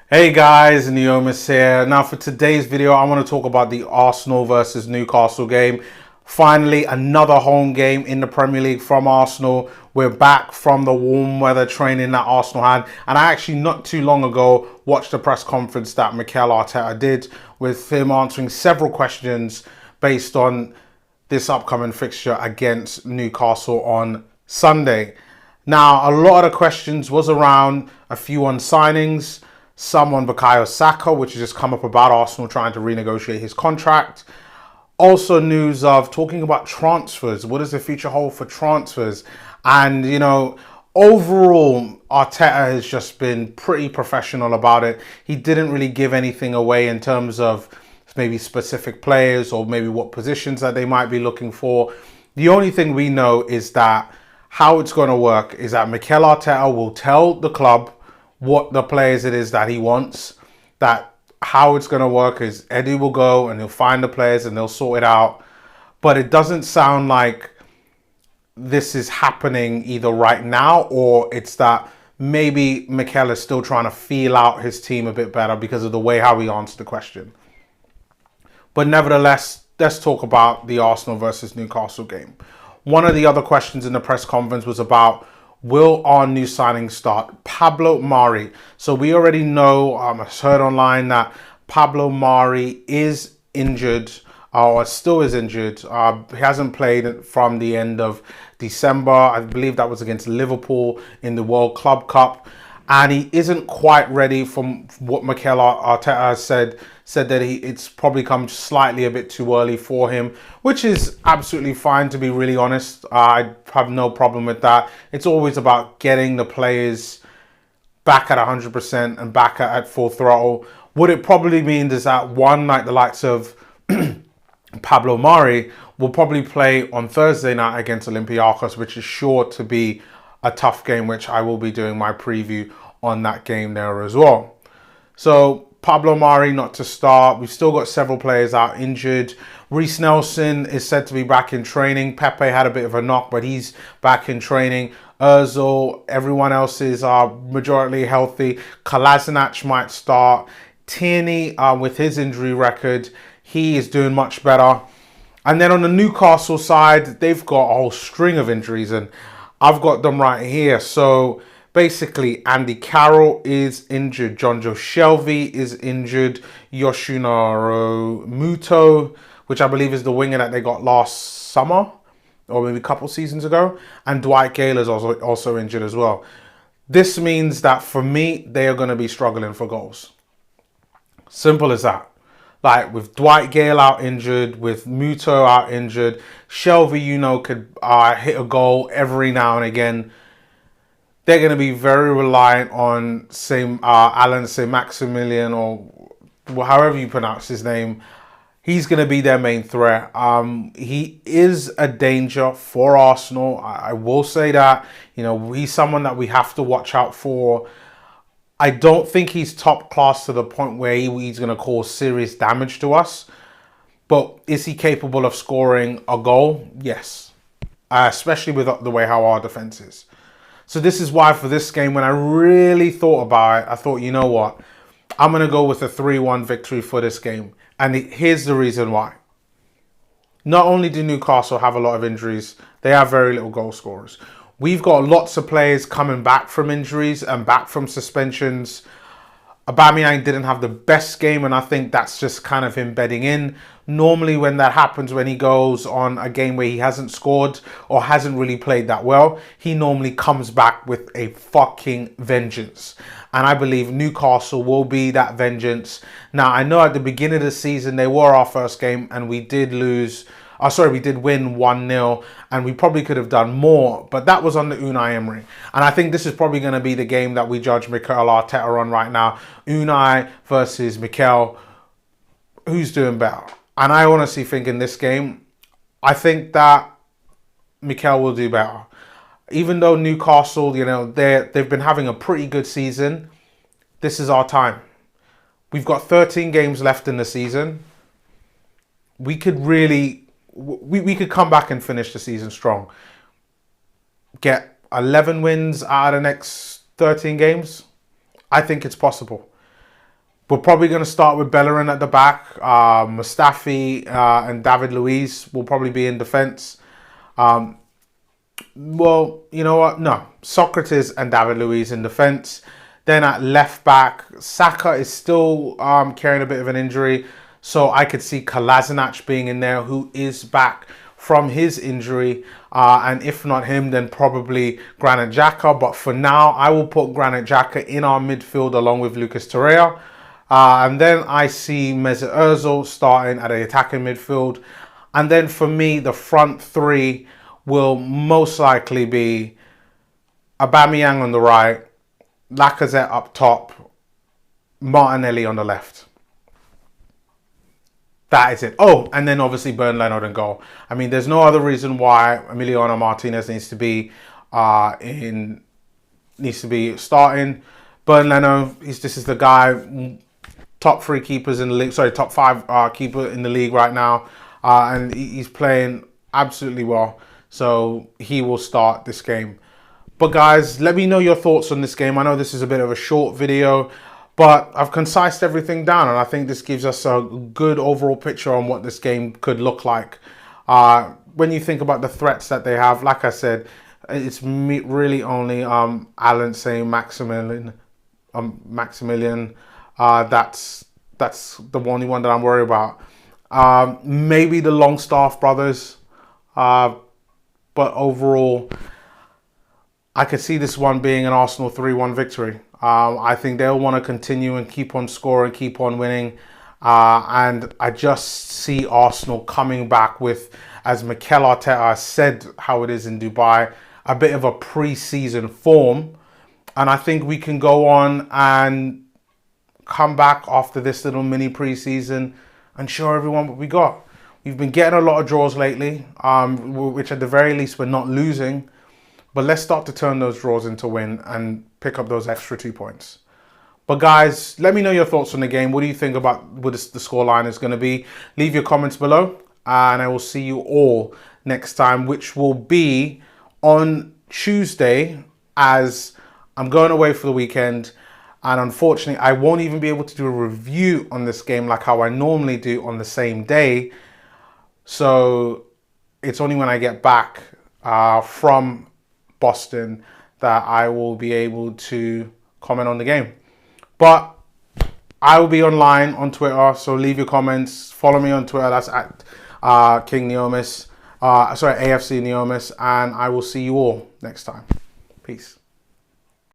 Hey guys, Neomis here. Now for today's video, I want to talk about the Arsenal versus Newcastle game. Finally, another home game in the Premier League from Arsenal. We're back from the warm weather training that Arsenal had. And I actually not too long ago watched the press conference that Mikel Arteta did with him answering several questions based on this upcoming fixture against Newcastle on Sunday. Now, a lot of questions was around a few on signings, some on Bukayo Saka, which has just come up about Arsenal trying to renegotiate his contract. Also news of talking about transfers. What does the future hold for transfers? And, overall, Arteta has just been pretty professional about it. He didn't really give anything away in terms of maybe specific players or maybe what positions that they might be looking for. The only thing we know is that how it's going to work is that Mikel Arteta will tell the club what the players it is that he wants. That how it's going to work is Eddie will go and he'll find the players and they'll sort it out. But it doesn't sound like this is happening either right now or it's that maybe Mikel is still trying to feel out his team a bit better because of the way how he answered the question. But nevertheless, let's talk about the Arsenal versus Newcastle game. One of the other questions in the press conference was about, will our new signing start? Pablo Mari. So we already know, I heard online that Pablo Mari is injured, or still is injured. He hasn't played from the end of December. I believe that was against Liverpool in the World Club Cup. And he isn't quite ready from what Mikel Arteta has said that it's probably come slightly a bit too early for him, which is absolutely fine, to be really honest. I have no problem with that. It's always about getting the players back at 100% and back at full throttle. What it probably means is that one, like the likes of Pablo Mari, will probably play on Thursday night against Olympiacos, which is sure to be a tough game, which I will be doing my preview on that game there as well. So Pablo Mari not to start. We've still got several players out injured. Reece Nelson is said to be back in training. Pepe had a bit of a knock, but he's back in training. Ozil, everyone else is majority healthy. Kolasinac might start. Tierney, with his injury record, he is doing much better. And then on the Newcastle side, they've got a whole string of injuries, and I've got them right here. So basically, Andy Carroll is injured. Jonjo Shelvey is injured. Yoshinaro Muto, which I believe is the winger that they got last summer, or maybe a couple seasons ago. And Dwight Gayle is also injured as well. This means that for me, they are going to be struggling for goals. Simple as that. Like with Dwight Gayle out injured, with Muto out injured, Shelvey, could hit a goal every now and again. They're going to be very reliant on Alan Saint-Maximilian, or however you pronounce his name. He's going to be their main threat. He is a danger for Arsenal. I will say that. He's someone that we have to watch out for. I don't think he's top class to the point where he's going to cause serious damage to us. But is he capable of scoring a goal? Yes. Especially with the way how our defense is. So this is why for this game, when I really thought about it, I thought, you know what? I'm going to go with a 3-1 victory for this game. And here's the reason why. Not only do Newcastle have a lot of injuries, they have very little goal scorers. We've got lots of players coming back from injuries and back from suspensions. Aubameyang didn't have the best game, and I think that's just kind of him bedding in. Normally when that happens, when he goes on a game where he hasn't scored or hasn't really played that well, he normally comes back with a fucking vengeance. And I believe Newcastle will be that vengeance. Now, I know at the beginning of the season, they were our first game and we did lose. We did win 1-0 and we probably could have done more, but that was under Unai Emery. And I think this is probably going to be the game that we judge Mikel Arteta on right now. Unai versus Mikel. Who's doing better? And I honestly think in this game, I think that Mikel will do better. Even though Newcastle, they've been having a pretty good season, this is our time. We've got 13 games left in the season. We could really... We could come back and finish the season strong. Get 11 wins out of the next 13 games. I think it's possible. We're probably going to start with Bellerin at the back. Mustafi and David Luiz will probably be in defence. Well, you know what? No. Socrates and David Luiz in defence. Then at left back, Saka is still carrying a bit of an injury. So I could see Kolasinac being in there, who is back from his injury. And if not him, then probably Granit Xhaka. But for now, I will put Granit Xhaka in our midfield along with Lucas Torreira. And then I see Mesut Ozil starting at the attacking midfield. And then for me, the front three will most likely be Aubameyang on the right, Lacazette up top, Martinelli on the left. That is it. Oh, and then obviously Bernd Leno in goal. I mean, there's no other reason why Emiliano Martinez needs to be starting. Bernd Leno, this is the guy, top 3 keepers in the league. Sorry, top 5 keeper in the league right now, and he's playing absolutely well. So he will start this game. But guys, let me know your thoughts on this game. I know this is a bit of a short video, but I've concised everything down, and I think this gives us a good overall picture on what this game could look like. When you think about the threats that they have, like I said, it's really only Alan saying Maximilian. That's the only one that I'm worried about. Maybe the Longstaff brothers, but overall, I could see this one being an Arsenal 3-1 victory. I think they'll want to continue and keep on scoring, keep on winning. And I just see Arsenal coming back with, as Mikel Arteta said how it is in Dubai, a bit of a pre-season form. And I think we can go on and come back after this little mini pre-season and show everyone what we got. We've been getting a lot of draws lately, which at the very least we're not losing. But let's start to turn those draws into win and pick up those extra 2 points. But guys, let me know your thoughts on the game. What do you think about what the scoreline is going to be? Leave your comments below, and I will see you all next time, which will be on Tuesday, as I'm going away for the weekend. And unfortunately, I won't even be able to do a review on this game like how I normally do on the same day. So it's only when I get back from Boston that I will be able to comment on the game. But I will be online on Twitter, so leave your comments. Follow me on Twitter. That's at King Neomis. AFC Neomis. And I will see you all next time. Peace.